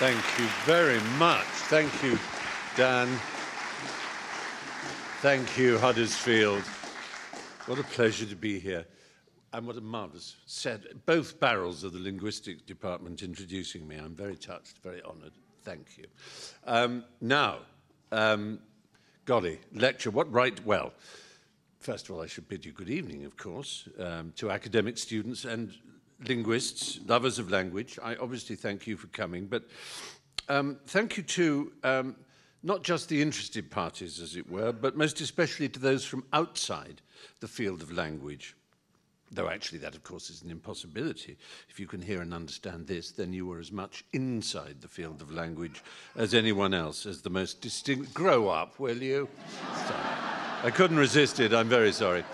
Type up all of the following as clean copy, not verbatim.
Thank you very much. Thank you, Dan. Thank you, Huddersfield. What a pleasure to be here. And what a marvellous set. Both barrels of the linguistics department introducing me. I'm very touched, very honoured. Thank you. Golly, lecture, what right? Well, first of all, I should bid you good evening, of course, to academic students and linguists, lovers of language. I obviously thank you for coming, but thank you to not just the interested parties, as it were, but most especially to those from outside the field of language. Though actually that, of course, is an impossibility. If you can hear and understand this, then you were as much inside the field of language as anyone else, as the most distinct... Grow up, will you? Sorry. I couldn't resist it, I'm very sorry.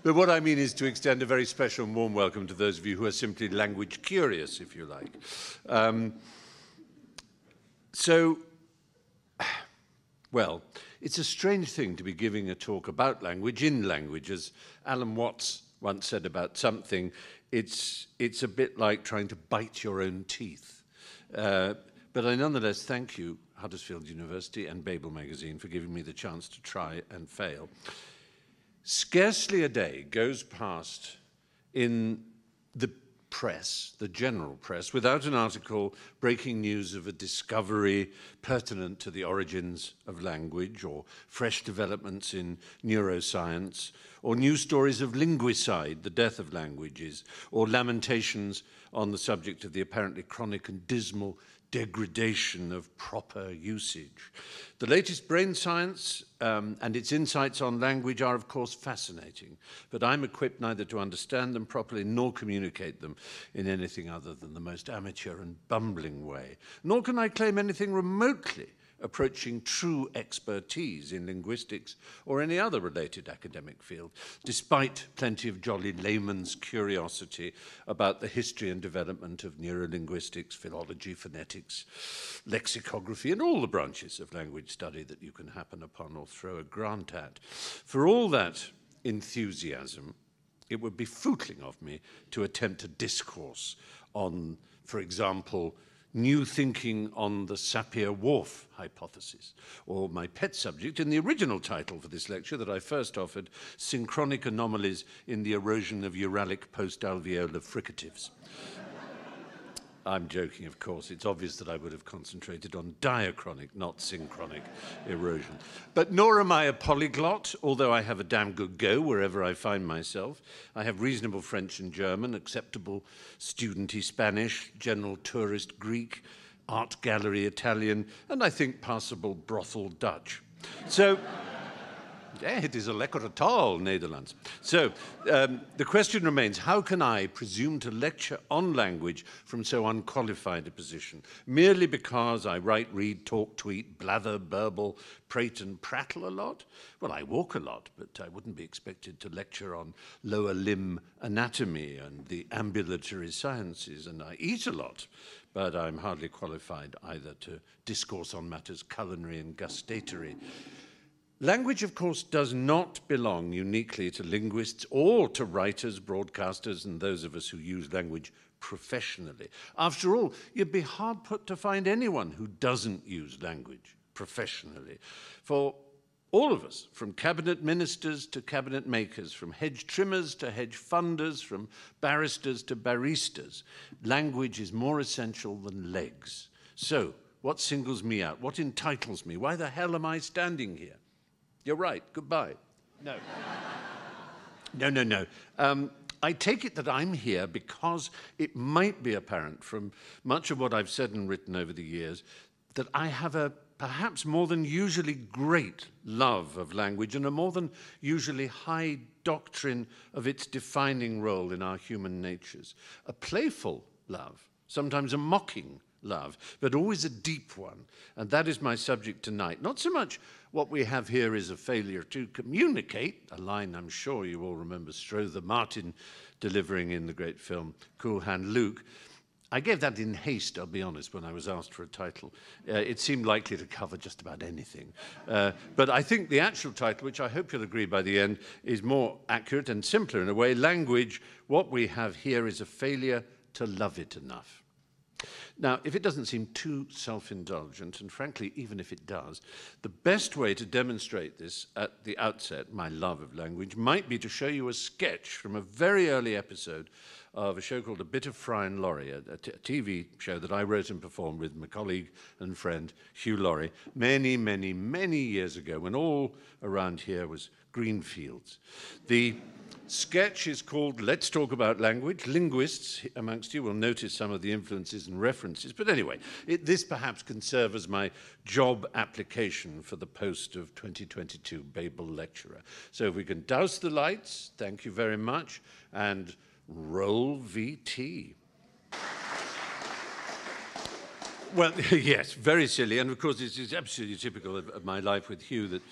But what I mean is to extend a very special and warm welcome to those of you who are simply language curious, if you like. Well, it's a strange thing to be giving a talk about language in language. As Alan Watts once said about something, it's a bit like trying to bite your own teeth. But I nonetheless thank you, Huddersfield University and Babel magazine, for giving me the chance to try and fail. Scarcely a day goes past in the press, the general press, without an article breaking news of a discovery pertinent to the origins of language, or fresh developments in neuroscience, or news stories of linguicide, the death of languages, or lamentations on the subject of the apparently chronic and dismal degradation of proper usage. The latest brain science and its insights on language are, of course, fascinating, but I'm equipped neither to understand them properly nor communicate them in anything other than the most amateur and bumbling way. Nor can I claim anything remotely approaching true expertise in linguistics or any other related academic field, despite plenty of jolly layman's curiosity about the history and development of neurolinguistics, philology, phonetics, lexicography, and all the branches of language study that you can happen upon or throw a grant at. For all that enthusiasm, it would be footling of me to attempt a discourse on, for example, new thinking on the Sapir-Whorf hypothesis, or my pet subject in the original title for this lecture that I first offered, synchronic anomalies in the erosion of Uralic post-alveolar fricatives. I'm joking, of course. It's obvious that I would have concentrated on diachronic, not synchronic erosion. But nor am I a polyglot, although I have a damn good go wherever I find myself. I have reasonable French and German, acceptable student-y Spanish, general tourist Greek, art gallery Italian, and I think passable brothel Dutch. So... yeah, it is a lekkere taal, Nederlands. So, the question remains, how can I presume to lecture on language from so unqualified a position, merely because I write, read, talk, tweet, blather, burble, prate and prattle a lot? Well, I walk a lot, but I wouldn't be expected to lecture on lower limb anatomy and the ambulatory sciences, and I eat a lot, but I'm hardly qualified either to discourse on matters culinary and gustatory. Language, of course, does not belong uniquely to linguists or to writers, broadcasters, and those of us who use language professionally. After all, you'd be hard put to find anyone who doesn't use language professionally. For all of us, from cabinet ministers to cabinet makers, from hedge trimmers to hedge funders, from barristers to baristas, language is more essential than legs. So, what singles me out? What entitles me? Why the hell am I standing here? You're right, goodbye. No. No. I take it that I'm here because it might be apparent from much of what I've said and written over the years that I have a perhaps more than usually great love of language and a more than usually high doctrine of its defining role in our human natures. A playful love, sometimes a mocking love, but always a deep one. And that is my subject tonight. Not so much what we have here is a failure to communicate, a line I'm sure you all remember Strother Martin delivering in the great film Cool Hand Luke. I gave that in haste, I'll be honest, when I was asked for a title. It seemed likely to cover just about anything. But I think the actual title, which I hope you'll agree by the end, is more accurate and simpler in a way. Language, what we have here is a failure to love it enough. Now, if it doesn't seem too self-indulgent, and frankly, even if it does, the best way to demonstrate this at the outset, my love of language, might be to show you a sketch from a very early episode of a show called A Bit of Fry Laurie, a TV show that I wrote and performed with my colleague and friend Hugh Laurie many, many, many years ago, when all around here was green fields. The sketch is called Let's Talk About Language. Linguists amongst you will notice some of the influences and references. But anyway, this perhaps can serve as my job application for the post of 2022 Babel Lecturer. So if we can douse the lights, thank you very much, and roll VT. Well, yes, very silly. And of course, it's absolutely typical of my life with Hugh that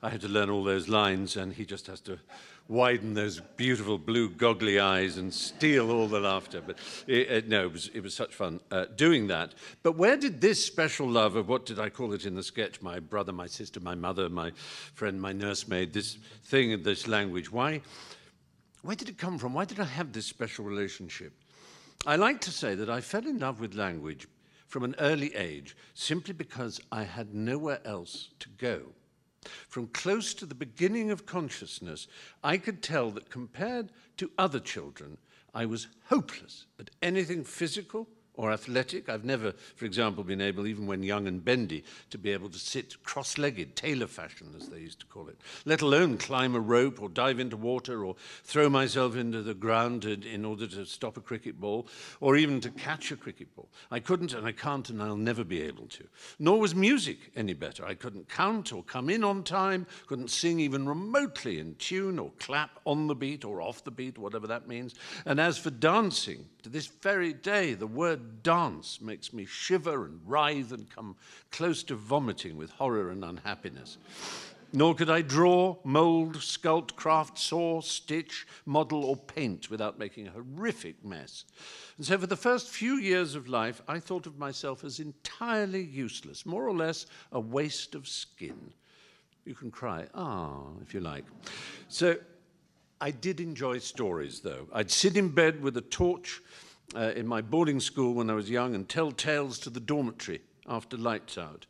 I had to learn all those lines, and he just has to widen those beautiful blue goggly eyes and steal all the laughter. But no, it was such fun doing that. But where did this special love of, what did I call it in the sketch, my brother, my sister, my mother, my friend, my nursemaid, this thing of this language, where did it come from? Why did I have this special relationship? I like to say that I fell in love with language from an early age simply because I had nowhere else to go. From close to the beginning of consciousness, I could tell that compared to other children, I was hopeless at anything physical or athletic. I've never, for example, been able, even when young and bendy, to be able to sit cross-legged, tailor fashion, as they used to call it, let alone climb a rope or dive into water or throw myself into the ground in order to stop a cricket ball or even to catch a cricket ball. I couldn't, and I can't, and I'll never be able to. Nor was music any better. I couldn't count or come in on time, couldn't sing even remotely in tune or clap on the beat or off the beat, whatever that means. And as for dancing, to this very day, the word dance makes me shiver and writhe and come close to vomiting with horror and unhappiness. Nor could I draw, mold, sculpt, craft, saw, stitch, model, or paint without making a horrific mess. And so for the first few years of life, I thought of myself as entirely useless, more or less a waste of skin. You can cry, if you like. So I did enjoy stories, though. I'd sit in bed with a torch in my boarding school when I was young and tell tales to the dormitory after lights out.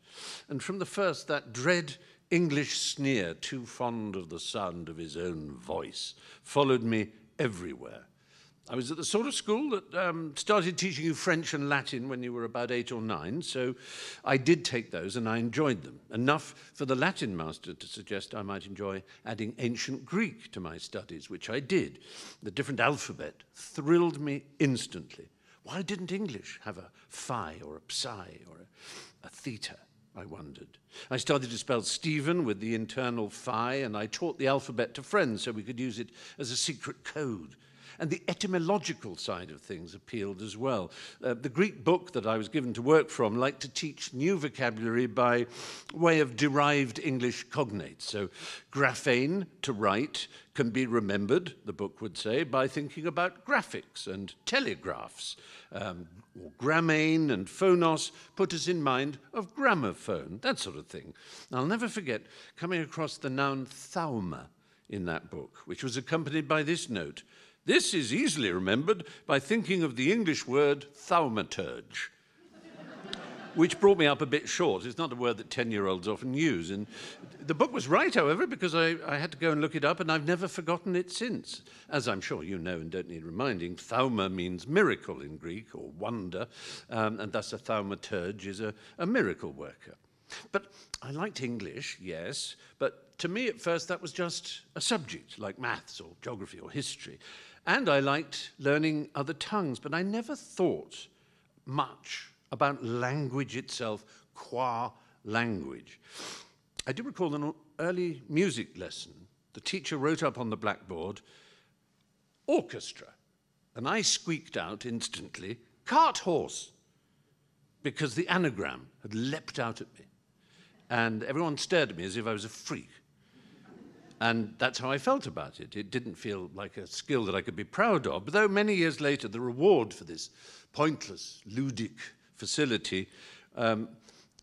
And from the first, that dread English sneer, too fond of the sound of his own voice, followed me everywhere. I was at the sort of school that started teaching you French and Latin when you were about 8 or 9, so I did take those and I enjoyed them. Enough for the Latin master to suggest I might enjoy adding ancient Greek to my studies, which I did. The different alphabet thrilled me instantly. Why didn't English have a phi or a psi or a theta? I wondered. I started to spell Stephen with the internal phi, and I taught the alphabet to friends so we could use it as a secret code. And the etymological side of things appealed as well. The Greek book that I was given to work from liked to teach new vocabulary by way of derived English cognates. So graphane, to write, can be remembered, the book would say, by thinking about graphics and telegraphs. Or grammane and phonos put us in mind of gramophone, that sort of thing. I'll never forget coming across the noun thauma in that book, which was accompanied by this note: "This is easily remembered by thinking of the English word thaumaturge," which brought me up a bit short. It's not a word that 10-year-olds often use. And the book was right, however, because I had to go and look it up, and I've never forgotten it since. As I'm sure you know and don't need reminding, thauma means miracle in Greek, or wonder, and thus a thaumaturge is a miracle worker. But I liked English, yes, but to me at first that was just a subject, like maths or geography or history. And I liked learning other tongues, but I never thought much about language itself qua language. I do recall an early music lesson. The teacher wrote up on the blackboard, orchestra, and I squeaked out instantly, cart horse, because the anagram had leapt out at me. And everyone stared at me as if I was a freak. And that's how I felt about it. It didn't feel like a skill that I could be proud of, though many years later, the reward for this pointless, ludic facility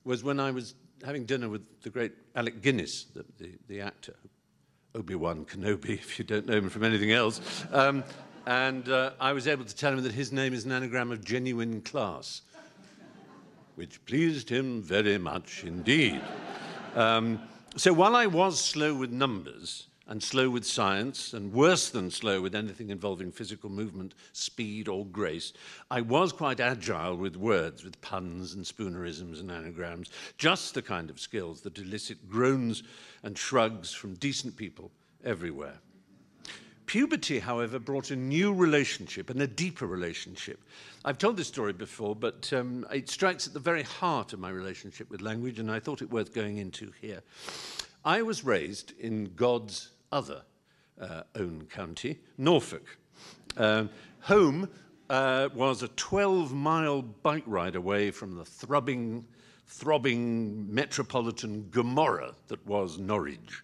was when I was having dinner with the great Alec Guinness, the actor, Obi-Wan Kenobi, if you don't know him from anything else. And I was able to tell him that his name is an anagram of genuine class, which pleased him very much indeed. So while I was slow with numbers and slow with science and worse than slow with anything involving physical movement, speed or grace, I was quite agile with words, with puns and spoonerisms and anagrams, just the kind of skills that elicit groans and shrugs from decent people everywhere. Puberty, however, brought a new relationship and a deeper relationship. I've told this story before, but it strikes at the very heart of my relationship with language, and I thought it worth going into here. I was raised in God's other own county, Norfolk. Home was a 12-mile bike ride away from the throbbing metropolitan Gomorrah that was Norwich.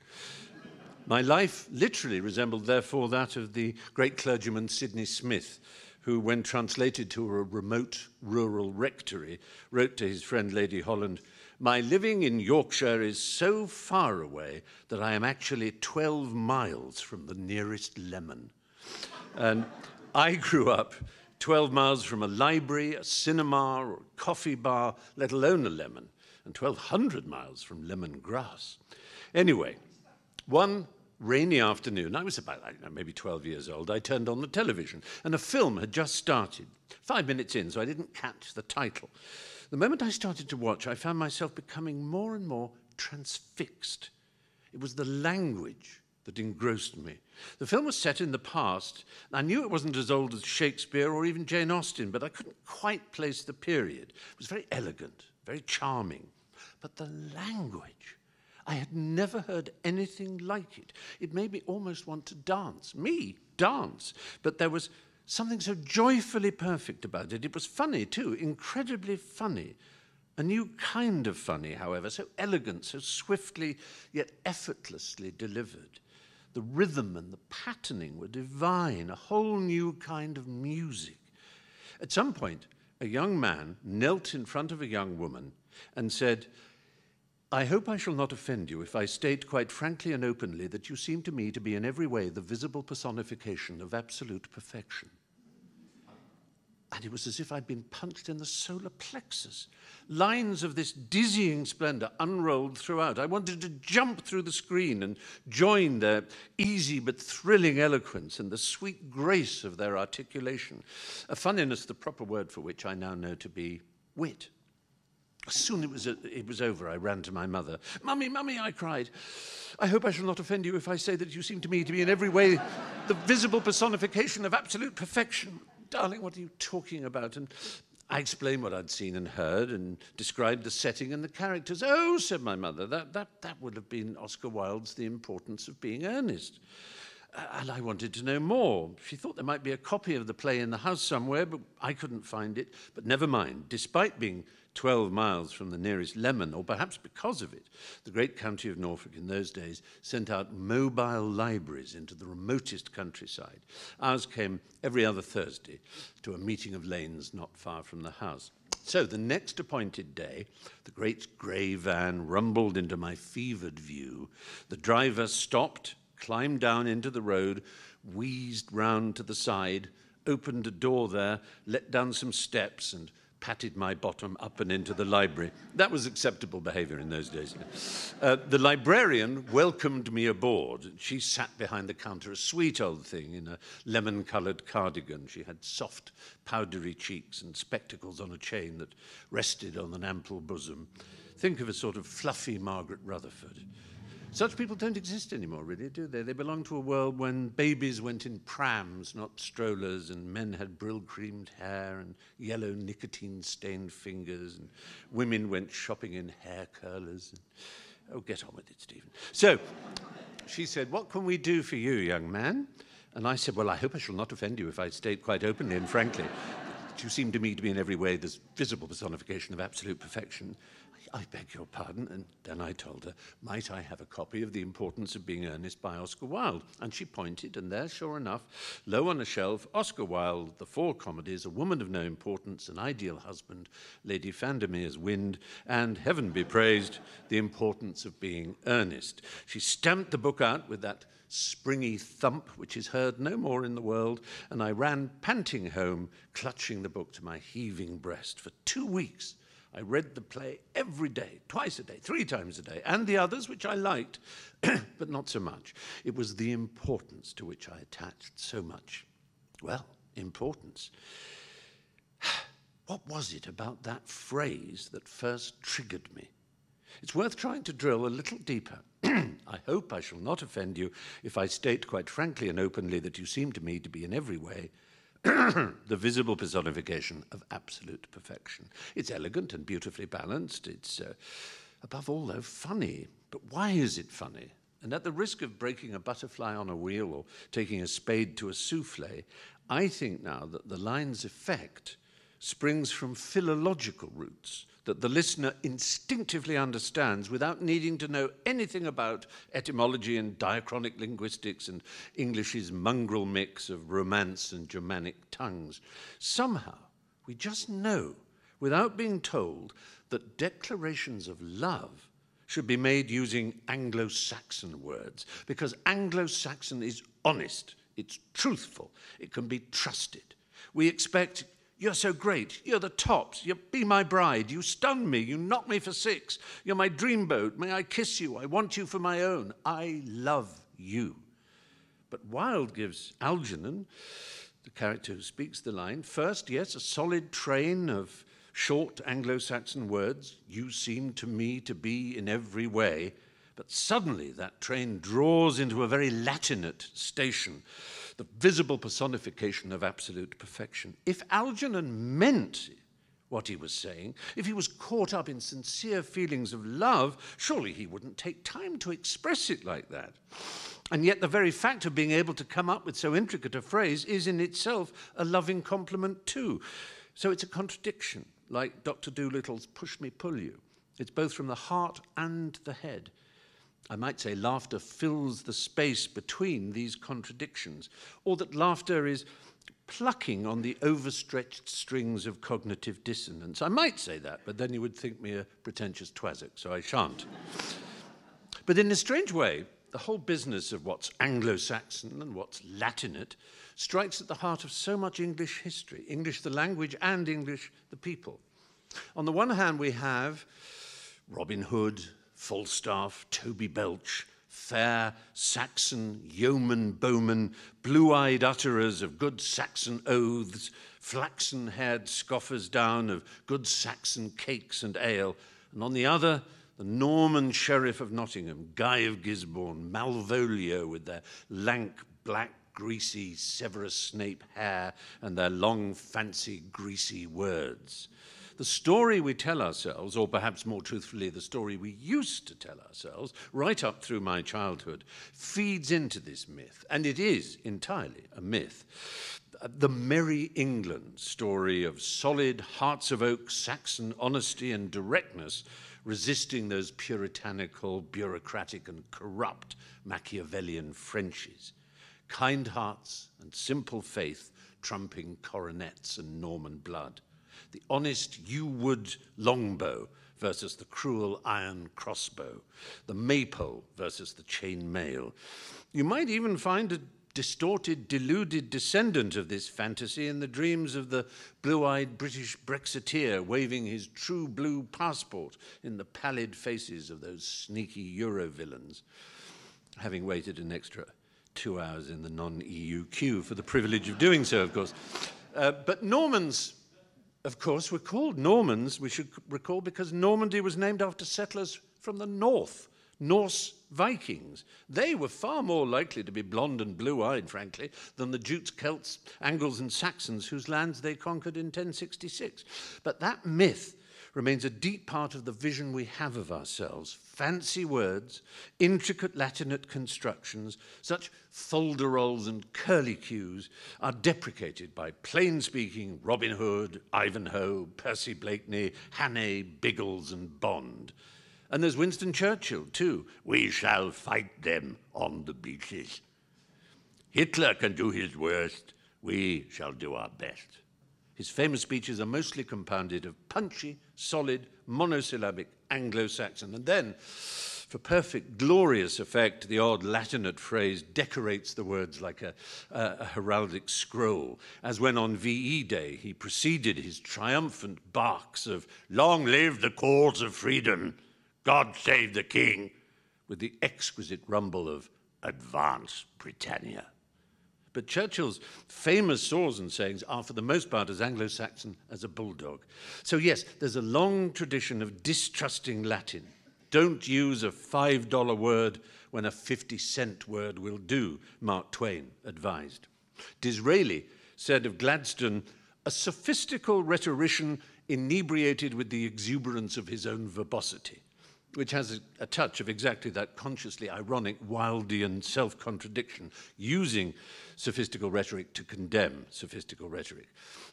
My life literally resembled, therefore, that of the great clergyman Sidney Smith, who, when translated to a remote rural rectory, wrote to his friend Lady Holland, "My living in Yorkshire is so far away that I am actually 12 miles from the nearest lemon." And I grew up 12 miles from a library, a cinema, or a coffee bar, let alone a lemon, and 1,200 miles from lemongrass. Anyway, one rainy afternoon, I was about, maybe 12 years old, I turned on the television, and a film had just started. 5 minutes in, so I didn't catch the title. The moment I started to watch, I found myself becoming more and more transfixed. It was the language that engrossed me. The film was set in the past. I knew it wasn't as old as Shakespeare or even Jane Austen, but I couldn't quite place the period. It was very elegant, very charming. But the language, I had never heard anything like it. It made me almost want to dance. Me, dance. But there was something so joyfully perfect about it. It was funny, too, incredibly funny. A new kind of funny, however, so elegant, so swiftly yet effortlessly delivered. The rhythm and the patterning were divine, a whole new kind of music. At some point, a young man knelt in front of a young woman and said, "I hope I shall not offend you if I state quite frankly and openly that you seem to me to be in every way the visible personification of absolute perfection." And it was as if I'd been punched in the solar plexus. Lines of this dizzying splendor unrolled throughout. I wanted to jump through the screen and join their easy but thrilling eloquence and the sweet grace of their articulation. A funniness, the proper word for which I now know to be wit. As soon as it was over, I ran to my mother. "Mummy, Mummy," I cried, "I hope I shall not offend you if I say that you seem to me to be in every way the visible personification of absolute perfection." "Darling, what are you talking about?" And I explained what I'd seen and heard and described the setting and the characters. "Oh," said my mother, that would have been Oscar Wilde's The Importance of Being Earnest." And I wanted to know more. She thought there might be a copy of the play in the house somewhere, but I couldn't find it. But never mind. Despite being 12 miles from the nearest lemon, or perhaps because of it, the great county of Norfolk in those days sent out mobile libraries into the remotest countryside. Ours came every other Thursday to a meeting of lanes not far from the house. So the next appointed day, the great grey van rumbled into my fevered view. The driver stopped, climbed down into the road, wheezed round to the side, opened a door there, let down some steps, and patted my bottom up and into the library. That was acceptable behavior in those days. The librarian welcomed me aboard. She sat behind the counter, a sweet old thing in a lemon-coloured cardigan. She had soft, powdery cheeks and spectacles on a chain that rested on an ample bosom. Think of a sort of fluffy Margaret Rutherford. Such people don't exist anymore, really, do they? They belong to a world when babies went in prams, not strollers, and men had brill-creamed hair and yellow nicotine-stained fingers, and women went shopping in hair curlers. Oh, get on with it, Stephen. So she said, "What can we do for you, young man?" And I said, "Well, I hope I shall not offend you if I state quite openly and frankly that you seem to me to be in every way this visible personification of absolute perfection." I beg your pardon. And then I told her, might I have a copy of The Importance of Being Earnest by Oscar Wilde? And she pointed, and there, sure enough, low on a shelf, Oscar Wilde, The Four Comedies, A Woman of No Importance, An Ideal Husband, Lady Vandermeer's Wind, and, heaven be praised, The Importance of Being Earnest. She stamped the book out with that springy thump which is heard no more in the world, and I ran panting home, clutching the book to my heaving breast. For 2 weeks, I read the play every day, twice a day, 3 times a day, and the others, which I liked, but not so much. It was the importance to which I attached so much. Well, importance. What was it about that phrase that first triggered me? It's worth trying to drill a little deeper. I hope I shall not offend you if I state quite frankly and openly that you seem to me to be in every way the visible personification of absolute perfection. It's elegant and beautifully balanced. It's, above all, though, funny. But why is it funny? And at the risk of breaking a butterfly on a wheel or taking a spade to a souffle, I think now that the line's effect springs from philological roots that the listener instinctively understands without needing to know anything about etymology and diachronic linguistics and English's mongrel mix of Romance and Germanic tongues. Somehow, we just know, without being told, that declarations of love should be made using Anglo-Saxon words, because Anglo-Saxon is honest, it's truthful, it can be trusted. We expect, you're so great, you're the tops, you be my bride, you stun me, you knock me for 6, you're my dreamboat, may I kiss you, I want you for my own, I love you. But Wilde gives Algernon, the character who speaks the line, first, yes, a solid train of short Anglo-Saxon words, you seem to me to be in every way, but suddenly that train draws into a very Latinate station, the visible personification of absolute perfection. If Algernon meant what he was saying, if he was caught up in sincere feelings of love, surely he wouldn't take time to express it like that. And yet the very fact of being able to come up with so intricate a phrase is in itself a loving compliment too. So it's a contradiction, like Dr. Doolittle's push me, pull you. It's both from the heart and the head. I might say laughter fills the space between these contradictions, or that laughter is plucking on the overstretched strings of cognitive dissonance. I might say that, but then you would think me a pretentious twazzock, so I shan't. But in a strange way, the whole business of what's Anglo-Saxon and what's Latinate strikes at the heart of so much English history, English the language and English the people. On the one hand, we have Robin Hood, Falstaff, Toby Belch, fair Saxon yeoman bowmen, blue-eyed utterers of good Saxon oaths, flaxen-haired scoffers down of good Saxon cakes and ale, and on the other, the Norman Sheriff of Nottingham, Guy of Gisborne, Malvolio with their lank, black, greasy Severus Snape hair and their long, fancy, greasy words. The story we tell ourselves, or perhaps more truthfully, the story we used to tell ourselves, right up through my childhood, feeds into this myth, and it is entirely a myth. The Merry England story of solid, hearts of oak, Saxon honesty and directness, resisting those puritanical, bureaucratic and corrupt Machiavellian Frenchies. Kind hearts and simple faith trumping coronets and Norman blood. The honest yew-wood longbow versus the cruel iron crossbow. The maypole versus the chain mail. You might even find a distorted, deluded descendant of this fantasy in the dreams of the blue-eyed British Brexiteer waving his true blue passport in the pallid faces of those sneaky Euro villains, having waited an extra 2 hours in the non-EU queue for the privilege of doing so, of course. But Normans, of course, were called Normans, we should recall, because Normandy was named after settlers from the north, Norse Vikings. They were far more likely to be blonde and blue-eyed, frankly, than the Jutes, Celts, Angles and Saxons whose lands they conquered in 1066. But that myth remains a deep part of the vision we have of ourselves. Fancy words, intricate Latinate constructions, such folderols and curlicues are deprecated by plain-speaking Robin Hood, Ivanhoe, Percy Blakeney, Hannay, Biggles and Bond. And there's Winston Churchill, too. We shall fight them on the beaches. Hitler can do his worst. We shall do our best. His famous speeches are mostly compounded of punchy, solid, monosyllabic Anglo-Saxon. And then, for perfect, glorious effect, the odd Latinate phrase decorates the words like a heraldic scroll, as when on VE Day he preceded his triumphant barks of "Long live the cause of freedom! God save the king!" with the exquisite rumble of "Advance, Britannia." But Churchill's famous saws and sayings are, for the most part, as Anglo-Saxon as a bulldog. So yes, there's a long tradition of distrusting Latin. Don't use a $5 word when a 50-cent word will do, Mark Twain advised. Disraeli said of Gladstone, a sophistical rhetorician inebriated with the exuberance of his own verbosity, which has a touch of exactly that consciously ironic Wildean self-contradiction, using sophistical rhetoric to condemn sophistical rhetoric.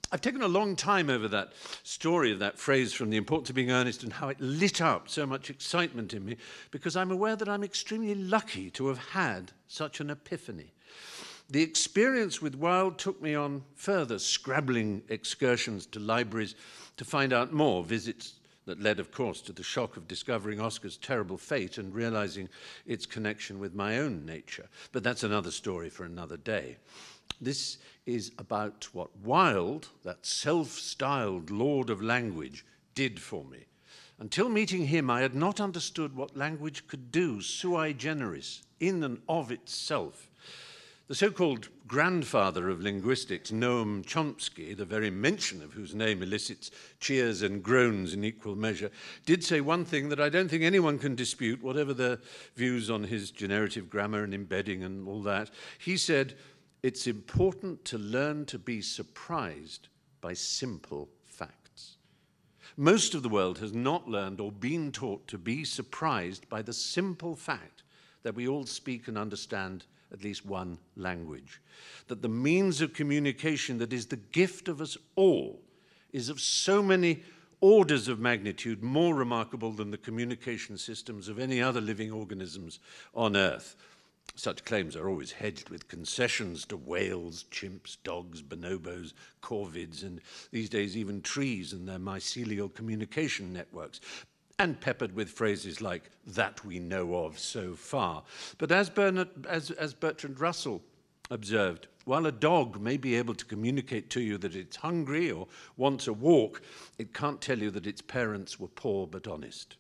I've taken a long time over that story of that phrase from The Importance of Being Earnest and how it lit up so much excitement in me, because I'm aware that I'm extremely lucky to have had such an epiphany. The experience with Wilde took me on further scrabbling excursions to libraries to find out more, visits that led, of course, to the shock of discovering Oscar's terrible fate and realizing its connection with my own nature. But that's another story for another day. This is about what Wilde, that self-styled lord of language, did for me. Until meeting him, I had not understood what language could do sui generis, in and of itself. The so-called grandfather of linguistics, Noam Chomsky, the very mention of whose name elicits cheers and groans in equal measure, did say one thing that I don't think anyone can dispute, whatever their views on his generative grammar and embedding and all that. He said, it's important to learn to be surprised by simple facts. Most of the world has not learned or been taught to be surprised by the simple fact that we all speak and understand at least one language, that the means of communication that is the gift of us all is of so many orders of magnitude more remarkable than the communication systems of any other living organisms on Earth. Such claims are always hedged with concessions to whales, chimps, dogs, bonobos, corvids, and these days even trees and their mycelial communication networks, and peppered with phrases like, that we know of so far. But as Bertrand Russell observed, while a dog may be able to communicate to you that it's hungry or wants a walk, it can't tell you that its parents were poor but honest.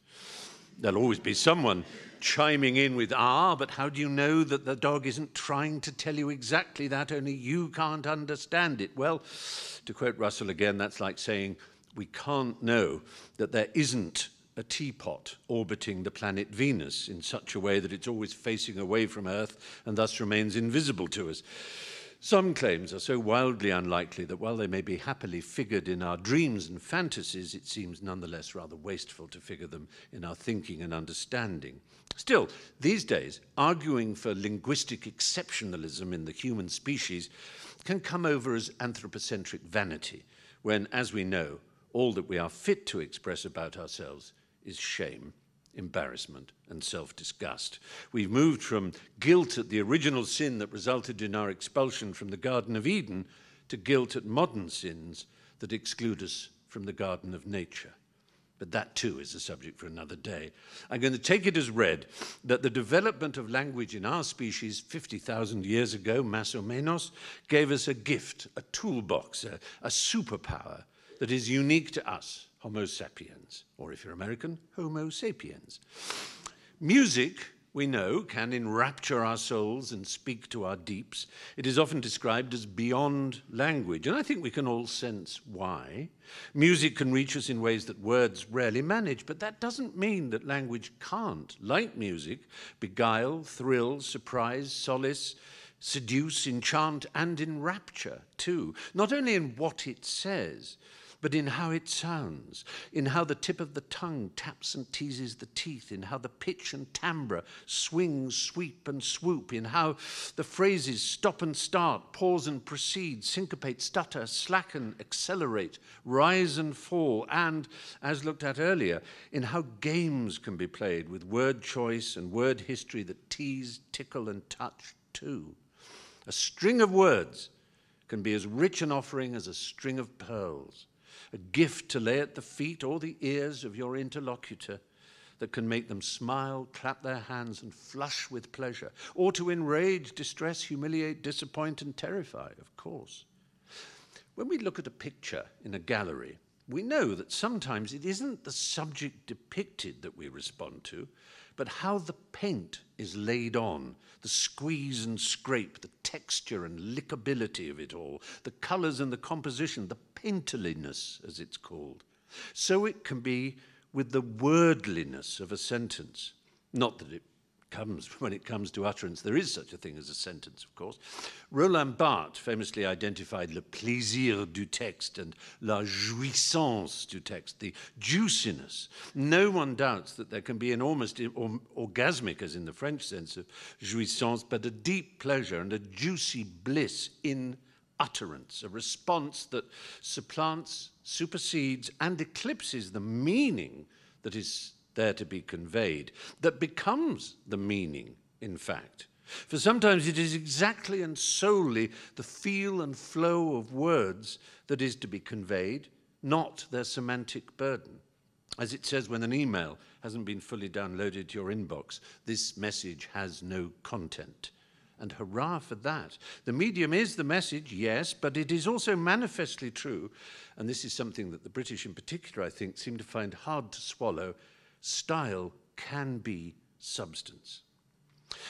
There'll always be someone chiming in with, but how do you know that the dog isn't trying to tell you exactly that, only you can't understand it? Well, to quote Russell again, that's like saying, we can't know that there isn't a teapot orbiting the planet Venus in such a way that it's always facing away from Earth and thus remains invisible to us. Some claims are so wildly unlikely that while they may be happily figured in our dreams and fantasies, it seems nonetheless rather wasteful to figure them in our thinking and understanding. Still, these days, arguing for linguistic exceptionalism in the human species can come over as anthropocentric vanity, when, as we know, all that we are fit to express about ourselves is shame, embarrassment, and self-disgust. We've moved from guilt at the original sin that resulted in our expulsion from the Garden of Eden to guilt at modern sins that exclude us from the Garden of Nature. But that too is a subject for another day. I'm going to take it as read that the development of language in our species 50,000 years ago, más o menos, gave us a gift, a toolbox, a superpower that is unique to us, Homo sapiens, or if you're American, Homo sapiens. Music, we know, can enrapture our souls and speak to our deeps. It is often described as beyond language, and I think we can all sense why. Music can reach us in ways that words rarely manage, but that doesn't mean that language can't, like music, beguile, thrill, surprise, solace, seduce, enchant, and enrapture too, not only in what it says, but in how it sounds, in how the tip of the tongue taps and teases the teeth, in how the pitch and timbre swing, sweep and swoop, in how the phrases stop and start, pause and proceed, syncopate, stutter, slacken, accelerate, rise and fall, and, as looked at earlier, in how games can be played with word choice and word history that tease, tickle and touch too. A string of words can be as rich an offering as a string of pearls, a gift to lay at the feet or the ears of your interlocutor that can make them smile, clap their hands, and flush with pleasure, or to enrage, distress, humiliate, disappoint, and terrify, of course. When we look at a picture in a gallery, we know that sometimes it isn't the subject depicted that we respond to, but how the paint is laid on, the squeeze and scrape, the texture and lickability of it all, the colours and the composition, the painterliness, as it's called. So it can be with the wordliness of a sentence. Not that it comes, when it comes to utterance, there is such a thing as a sentence, of course. Roland Barthes famously identified le plaisir du texte and la jouissance du texte, the juiciness. No one doubts that there can be an almost orgasmic, as in the French sense of jouissance, but a deep pleasure and a juicy bliss in utterance, a response that supplants, supersedes, and eclipses the meaning that is there to be conveyed, that becomes the meaning, in fact. For sometimes it is exactly and solely the feel and flow of words that is to be conveyed, not their semantic burden. As it says when an email hasn't been fully downloaded to your inbox, this message has no content. And hurrah for that. The medium is the message, yes, but it is also manifestly true, and this is something that the British in particular, I think, seem to find hard to swallow. Style can be substance.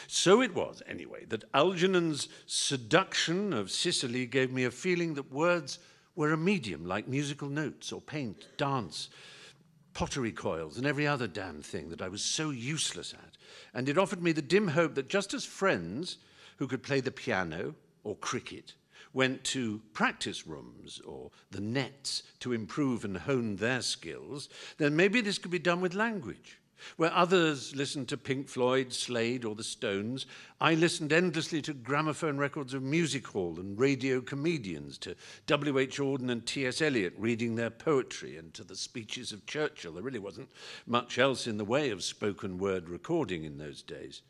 So it was, anyway, that Algernon's seduction of Sicily gave me a feeling that words were a medium, like musical notes or paint, dance, pottery coils, and every other damn thing that I was so useless at. And it offered me the dim hope that just as friends who could play the piano or cricket went to practice rooms or the nets to improve and hone their skills, then maybe this could be done with language. Where others listened to Pink Floyd, Slade, or the Stones, I listened endlessly to gramophone records of music hall and radio comedians, to W.H. Auden and T.S. Eliot reading their poetry, and to the speeches of Churchill. There really wasn't much else in the way of spoken word recording in those days.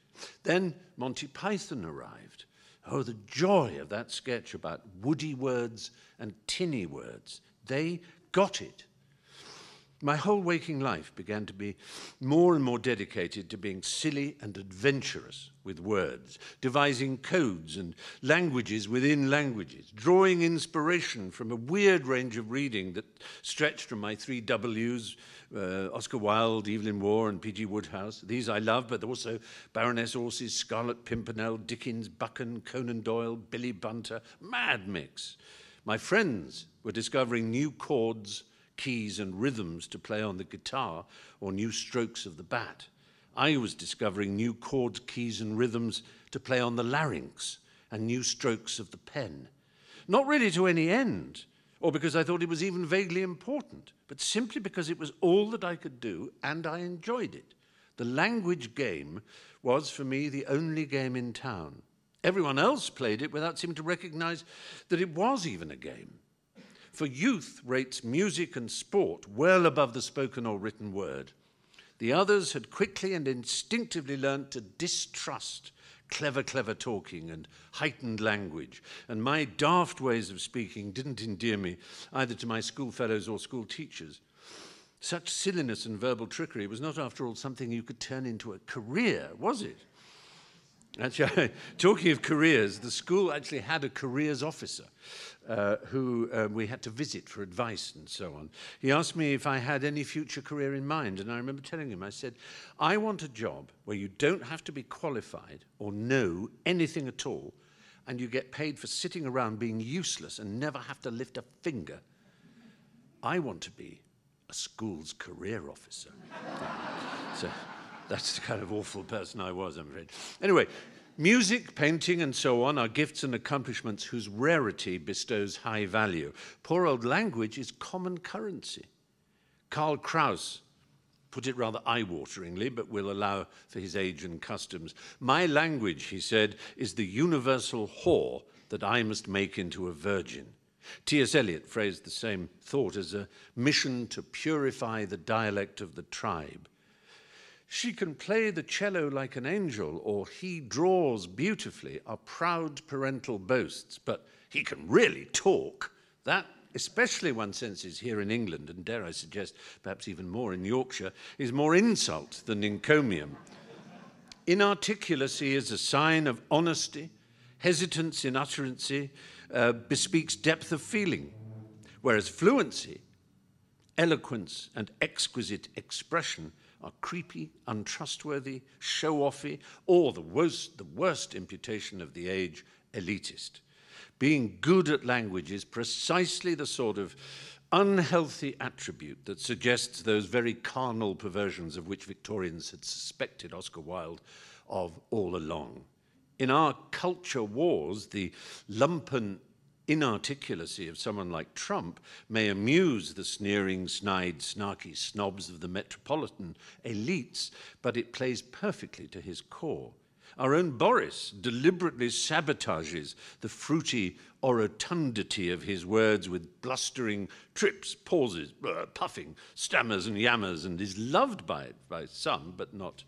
Then Monty Python arrived. Oh, the joy of that sketch about woody words and tinny words. They got it. My whole waking life began to be more and more dedicated to being silly and adventurous with words, devising codes and languages within languages, drawing inspiration from a weird range of reading that stretched from my 3 W's, Oscar Wilde, Evelyn Waugh, and P.G. Wodehouse. These I love, but also Baroness Orsi's Scarlet Pimpernel, Dickens, Buchan, Conan Doyle, Billy Bunter, mad mix. My friends were discovering new chords, keys and rhythms to play on the guitar, or new strokes of the bat. I was discovering new chords, keys and rhythms to play on the larynx and new strokes of the pen. Not really to any end, or because I thought it was even vaguely important, but simply because it was all that I could do and I enjoyed it. The language game was, for me, the only game in town. Everyone else played it without seeming to recognize that it was even a game. For youth rates music and sport well above the spoken or written word. The others had quickly and instinctively learnt to distrust clever talking and heightened language, and my daft ways of speaking didn't endear me either to my schoolfellows or school teachers. Such silliness and verbal trickery was not, after all, something you could turn into a career, was it? Actually, talking of careers, the school actually had a careers officer who we had to visit for advice and so on. He asked me if I had any future career in mind, and I remember telling him, I said, I want a job where you don't have to be qualified or know anything at all, and you get paid for sitting around being useless and never have to lift a finger. I want to be a school's career officer. So that's the kind of awful person I was, I'm afraid. Anyway, Music, painting, and so on are gifts and accomplishments whose rarity bestows high value. Poor old language is common currency. Karl Kraus put it rather eye-wateringly, but will allow for his age and customs. My language, he said, is the universal whore that I must make into a virgin. T.S. Eliot phrased the same thought as a mission to purify the dialect of the tribe. She can play the cello like an angel, or he draws beautifully, are proud parental boasts, but he can really talk. That, especially one senses here in England, and dare I suggest perhaps even more in Yorkshire, is more insult than encomium. Inarticulacy is a sign of honesty. Hesitance in utterancy bespeaks depth of feeling, whereas fluency, eloquence, and exquisite expression are creepy, untrustworthy, show-offy, or the worst imputation of the age, elitist. Being good at language is precisely the sort of unhealthy attribute that suggests those very carnal perversions of which Victorians had suspected Oscar Wilde of all along. In our culture wars, the lumpen inarticulacy of someone like Trump may amuse the sneering, snide, snarky snobs of the metropolitan elites, but it plays perfectly to his core. Our own Boris deliberately sabotages the fruity orotundity of his words with blustering trips, pauses, puffing, stammers and yammers, and is loved by it by some, but not,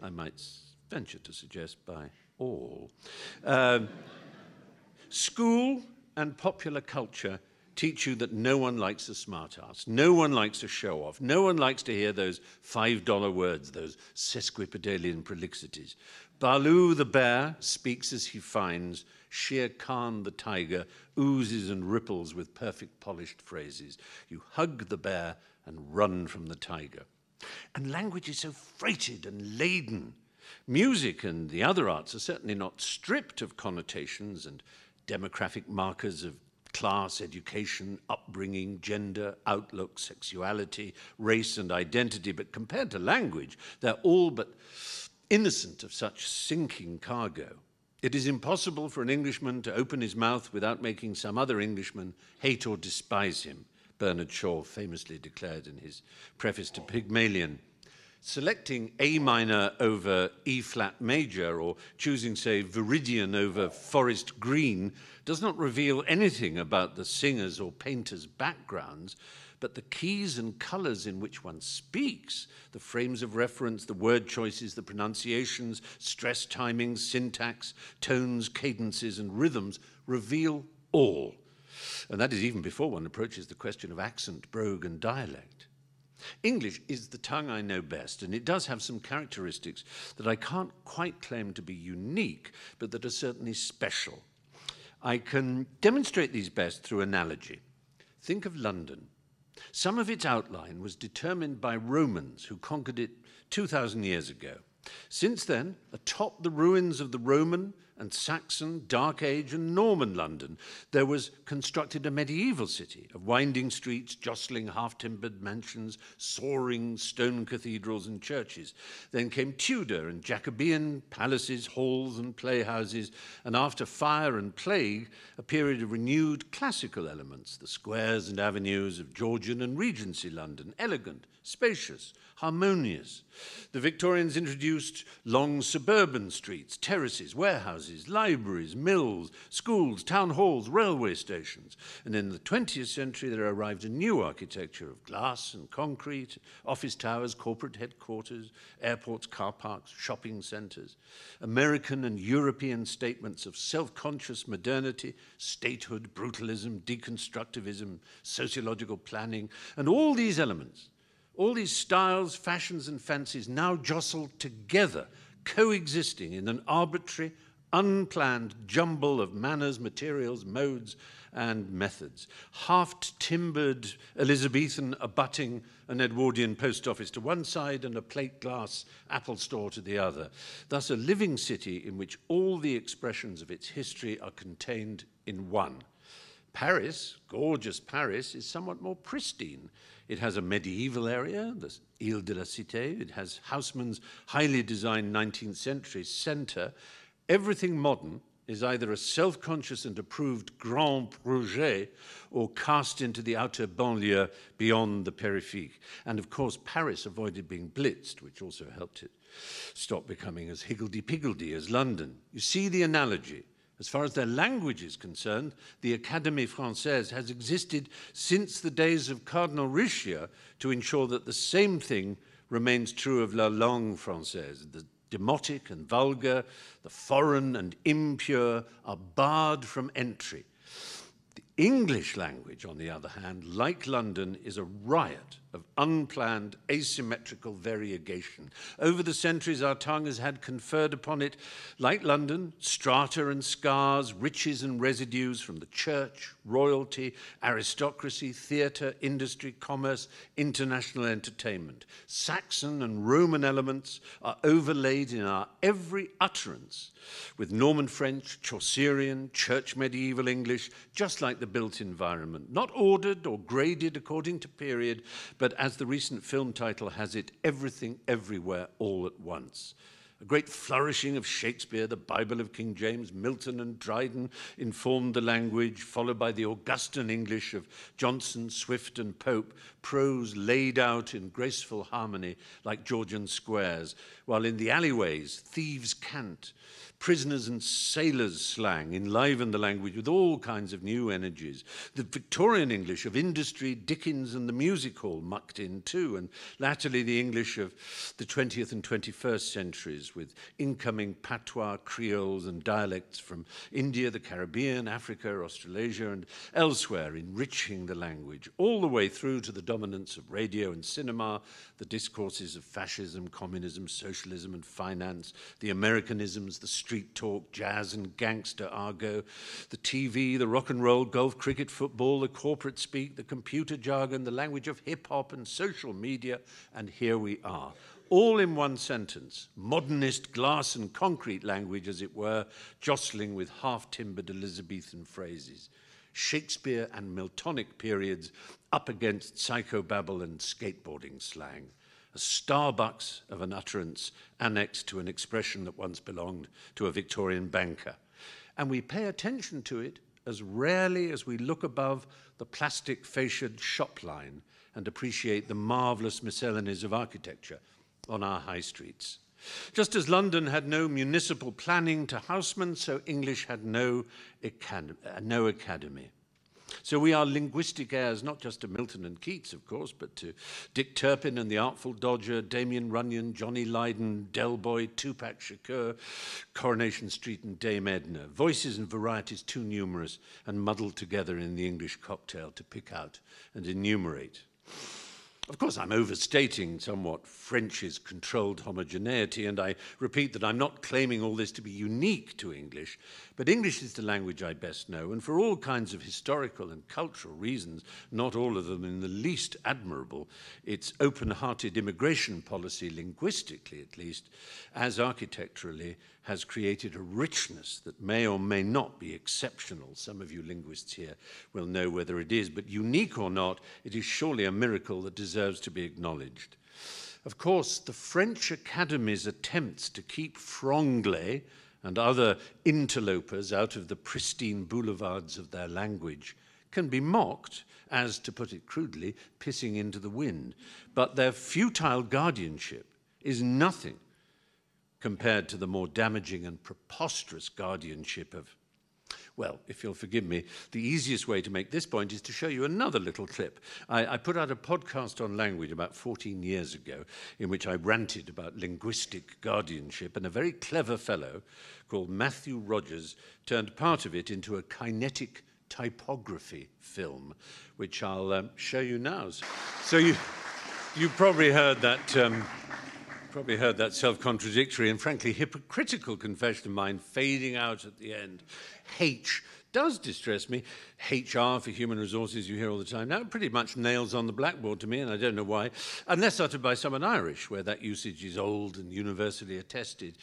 I might venture to suggest, by all. School and popular culture teach you that no one likes a smart-ass, no one likes a show-off, no one likes to hear those $5 words, those sesquipedalian prolixities. Baloo the bear speaks as he finds, Shere Khan the tiger oozes and ripples with perfect polished phrases. You hug the bear and run from the tiger. And language is so freighted and laden. Music and the other arts are certainly not stripped of connotations and demographic markers of class, education, upbringing, gender, outlook, sexuality, race, and identity. But compared to language, they're all but innocent of such sinking cargo. It is impossible for an Englishman to open his mouth without making some other Englishman hate or despise him, Bernard Shaw famously declared in his preface to Pygmalion. Selecting A minor over E flat major, or choosing, say, Viridian over Forest Green, does not reveal anything about the singer's or painter's backgrounds, but the keys and colors in which one speaks, the frames of reference, the word choices, the pronunciations, stress timings, syntax, tones, cadences, and rhythms reveal all. And that is even before one approaches the question of accent, brogue, and dialect. English is the tongue I know best, and it does have some characteristics that I can't quite claim to be unique, but that are certainly special. I can demonstrate these best through analogy. Think of London. Some of its outline was determined by Romans who conquered it 2,000 years ago. Since then, atop the ruins of the Roman and Saxon, Dark Age and Norman London, there was constructed a medieval city of winding streets, jostling half-timbered mansions, soaring stone cathedrals and churches. Then came Tudor and Jacobean palaces, halls and playhouses, and after fire and plague, a period of renewed classical elements, the squares and avenues of Georgian and Regency London, elegant, spacious, harmonious. The Victorians introduced long suburban streets, terraces, warehouses, libraries, mills, schools, town halls, railway stations. And in the 20th century, there arrived a new architecture of glass and concrete, office towers, corporate headquarters, airports, car parks, shopping centers. American and European statements of self-conscious modernity, statehood, brutalism, deconstructivism, sociological planning, and all these elements, all these styles, fashions, and fancies now jostled together, coexisting in an arbitrary, unplanned jumble of manners, materials, modes, and methods. Half-timbered Elizabethan abutting an Edwardian post office to one side and a plate glass Apple store to the other. Thus a living city in which all the expressions of its history are contained in one. Paris, gorgeous Paris, is somewhat more pristine. It has a medieval area, the Ile de la Cité. It has Haussmann's highly designed 19th century centre, Everything modern is either a self-conscious and approved grand projet or cast into the outer banlieue beyond the périphérique. And of course, Paris avoided being blitzed, which also helped it stop becoming as higgledy-piggledy as London. You see the analogy. As far as their language is concerned, the Académie Française has existed since the days of Cardinal Richelieu to ensure that the same thing remains true of la langue française. The demotic and vulgar, the foreign and impure are barred from entry. The English language, on the other hand, like London, is a riot of unplanned, asymmetrical variegation. Over the centuries, our tongue has had conferred upon it, like London, strata and scars, riches and residues from the church, royalty, aristocracy, theatre, industry, commerce, international entertainment. Saxon and Roman elements are overlaid in our every utterance with Norman French, Chaucerian, church medieval English, just like the built environment, not ordered or graded according to period, but as the recent film title has it, everything, everywhere, all at once. A great flourishing of Shakespeare, the Bible of King James, Milton and Dryden informed the language, followed by the Augustan English of Johnson, Swift and Pope, prose laid out in graceful harmony like Georgian squares, while in the alleyways, thieves' cant, prisoners and sailors' slang enlivened the language with all kinds of new energies. The Victorian English of industry, Dickens and the music hall mucked in too, and latterly the English of the 20th and 21st centuries with incoming patois, creoles and dialects from India, the Caribbean, Africa, Australasia and elsewhere, enriching the language, all the way through to the dominance of radio and cinema, the discourses of fascism, communism, socialism and finance, the Americanisms, the street talk, jazz and gangster argot, the TV, the rock and roll, golf, cricket, football, the corporate speak, the computer jargon, the language of hip-hop and social media, and here we are. All in one sentence, modernist glass and concrete language, as it were, jostling with half-timbered Elizabethan phrases. Shakespeare and Miltonic periods up against psychobabble and skateboarding slang. A Starbucks of an utterance annexed to an expression that once belonged to a Victorian banker. And we pay attention to it as rarely as we look above the plastic fasciaed shop line and appreciate the marvellous miscellanies of architecture on our high streets. Just as London had no municipal planning to housemen, so English had no academy. So we are linguistic heirs not just to Milton and Keats, of course, but to Dick Turpin and the Artful Dodger, Damien Runyon, Johnny Lydon, Del Boy, Tupac Shakur, Coronation Street and Dame Edna. Voices and varieties too numerous and muddled together in the English cocktail to pick out and enumerate. Of course, I'm overstating somewhat French's controlled homogeneity, and I repeat that I'm not claiming all this to be unique to English, but English is the language I best know, and for all kinds of historical and cultural reasons, not all of them in the least admirable, its open-hearted immigration policy, linguistically at least, as architecturally, has created a richness that may or may not be exceptional. Some of you linguists here will know whether it is, but unique or not, it is surely a miracle that deserves to be acknowledged. Of course, the French Academy's attempts to keep franglais and other interlopers out of the pristine boulevards of their language can be mocked as, to put it crudely, pissing into the wind. But their futile guardianship is nothing compared to the more damaging and preposterous guardianship of, well, if you'll forgive me, the easiest way to make this point is to show you another little clip. I put out a podcast on language about 14 years ago in which I ranted about linguistic guardianship, and a very clever fellow called Matthew Rogers turned part of it into a kinetic typography film, which I'll show you now. So you probably heard that self-contradictory and frankly hypocritical confession of mine fading out at the end. H does distress me. HR for human resources you hear all the time. Now it pretty much nails on the blackboard to me, and I don't know why, unless uttered by someone Irish, where that usage is old and universally attested.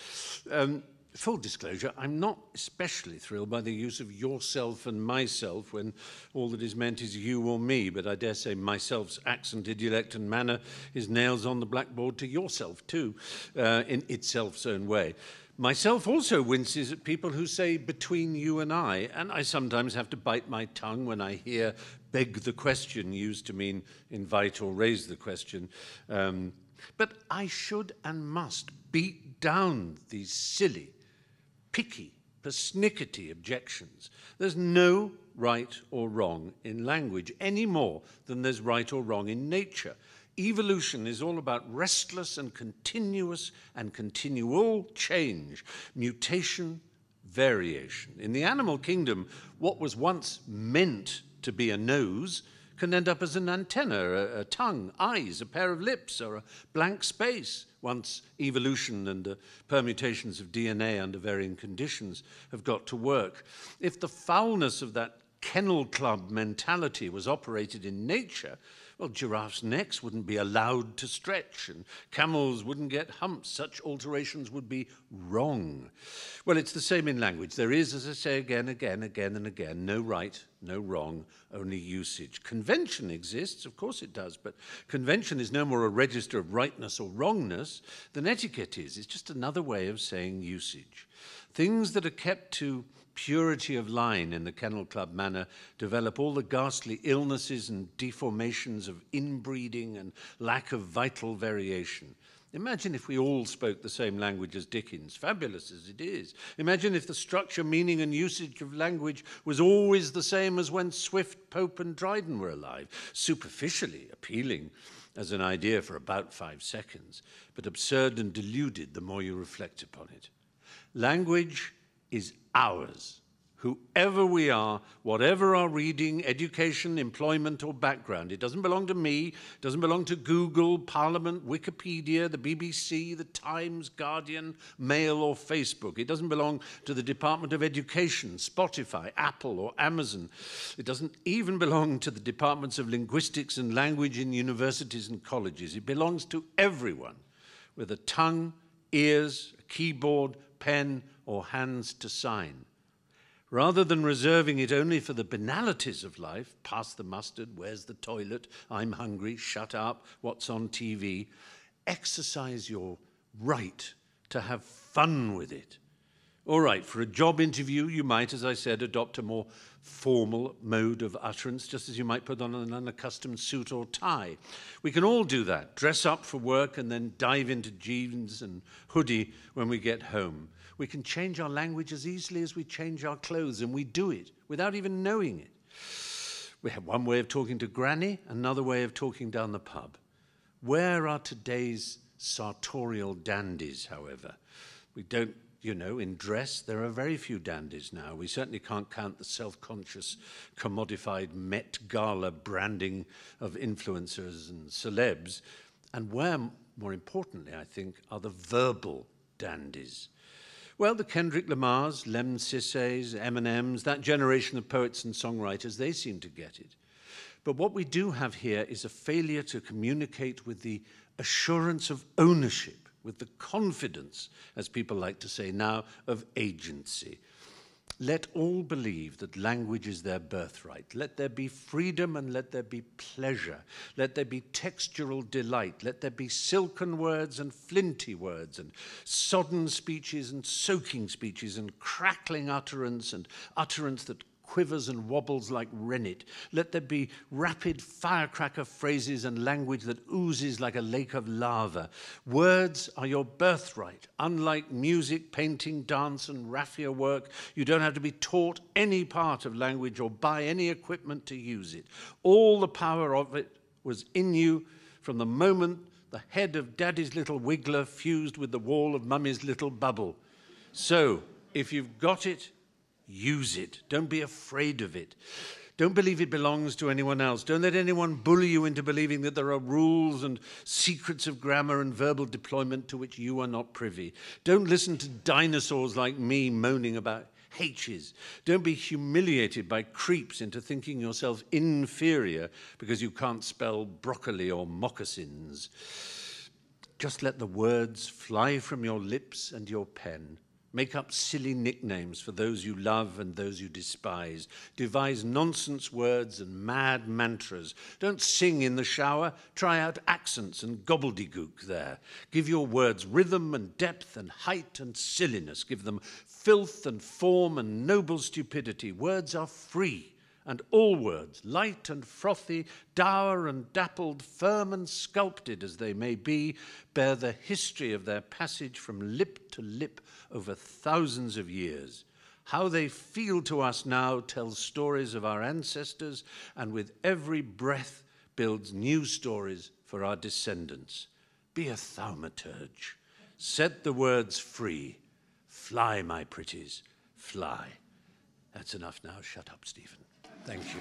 Full disclosure, I'm not especially thrilled by the use of yourself and myself when all that is meant is you or me, but I dare say myself's accent, idiolect and manner is nails on the blackboard to yourself too, in itself's own way. Myself also winces at people who say between you and I sometimes have to bite my tongue when I hear beg the question used to mean invite or raise the question. But I should and must beat down these silly, picky, persnickety objections. There's no right or wrong in language any more than there's right or wrong in nature. Evolution is all about restless and continuous and continual change, mutation, variation. In the animal kingdom, what was once meant to be a nose can end up as an antenna, a tongue, eyes, a pair of lips, or a blank space, once evolution and the permutations of DNA under varying conditions have got to work. If the foulness of that kennel club mentality was operated in nature, well, giraffes' necks wouldn't be allowed to stretch and camels wouldn't get humps. Such alterations would be wrong. Well, it's the same in language. There is, as I say again and again, no right, no wrong, only usage. Convention exists, of course it does, but convention is no more a register of rightness or wrongness than etiquette is. It's just another way of saying usage. Things that are kept to purity of line in the Kennel Club manner develop all the ghastly illnesses and deformations of inbreeding and lack of vital variation. Imagine if we all spoke the same language as Dickens, fabulous as it is. Imagine if the structure, meaning and usage of language was always the same as when Swift, Pope and Dryden were alive, superficially appealing as an idea for about 5 seconds, but absurd and deluded the more you reflect upon it. Language is ours, whoever we are, whatever our reading, education, employment, or background. It doesn't belong to me, it doesn't belong to Google, Parliament, Wikipedia, the BBC, the Times, Guardian, Mail, or Facebook. It doesn't belong to the Department of Education, Spotify, Apple, or Amazon. It doesn't even belong to the departments of linguistics and language in universities and colleges. It belongs to everyone with a tongue, ears, a keyboard, pen, or hands to sign. Rather than reserving it only for the banalities of life, pass the mustard, where's the toilet, I'm hungry, shut up, what's on TV, exercise your right to have fun with it. All right, for a job interview, you might, as I said, adopt a more formal mode of utterance, just as you might put on an unaccustomed suit or tie. We can all do that, dress up for work and then dive into jeans and hoodie when we get home. We can change our language as easily as we change our clothes, and we do it without even knowing it. We have one way of talking to Granny, another way of talking down the pub. Where are today's sartorial dandies, however? We don't, in dress, there are very few dandies now. We certainly can't count the self-conscious, commodified Met Gala branding of influencers and celebs. And where, more importantly, I think, are the verbal dandies? Well, the Kendrick Lamars, Lem Sissays, Eminems, that generation of poets and songwriters, they seem to get it. But what we do have here is a failure to communicate with the assurance of ownership, with the confidence, as people like to say now, of agency. Let all believe that language is their birthright. Let there be freedom and let there be pleasure. Let there be textural delight. Let there be silken words and flinty words and sodden speeches and soaking speeches and crackling utterance and utterance that quivers and wobbles like rennet. Let there be rapid firecracker phrases and language that oozes like a lake of lava. Words are your birthright. Unlike music, painting, dance, and raffia work, you don't have to be taught any part of language or buy any equipment to use it. All the power of it was in you from the moment the head of Daddy's little wiggler fused with the wall of Mummy's little bubble. So, if you've got it, use it. Don't be afraid of it. Don't believe it belongs to anyone else. Don't let anyone bully you into believing that there are rules and secrets of grammar and verbal deployment to which you are not privy. Don't listen to dinosaurs like me moaning about H's. Don't be humiliated by creeps into thinking yourself inferior because you can't spell broccoli or moccasins. Just let the words fly from your lips and your pen. Make up silly nicknames for those you love and those you despise. Devise nonsense words and mad mantras. Don't sing in the shower. Try out accents and gobbledygook there. Give your words rhythm and depth and height and silliness. Give them filth and form and noble stupidity. Words are free, and all words, light and frothy, dour and dappled, firm and sculpted as they may be, bear the history of their passage from lip to lip over thousands of years. How they feel to us now tells stories of our ancestors, and with every breath builds new stories for our descendants. Be a thaumaturge. Set the words free. Fly, my pretties, fly. That's enough now. Shut up, Stephen. Thank you.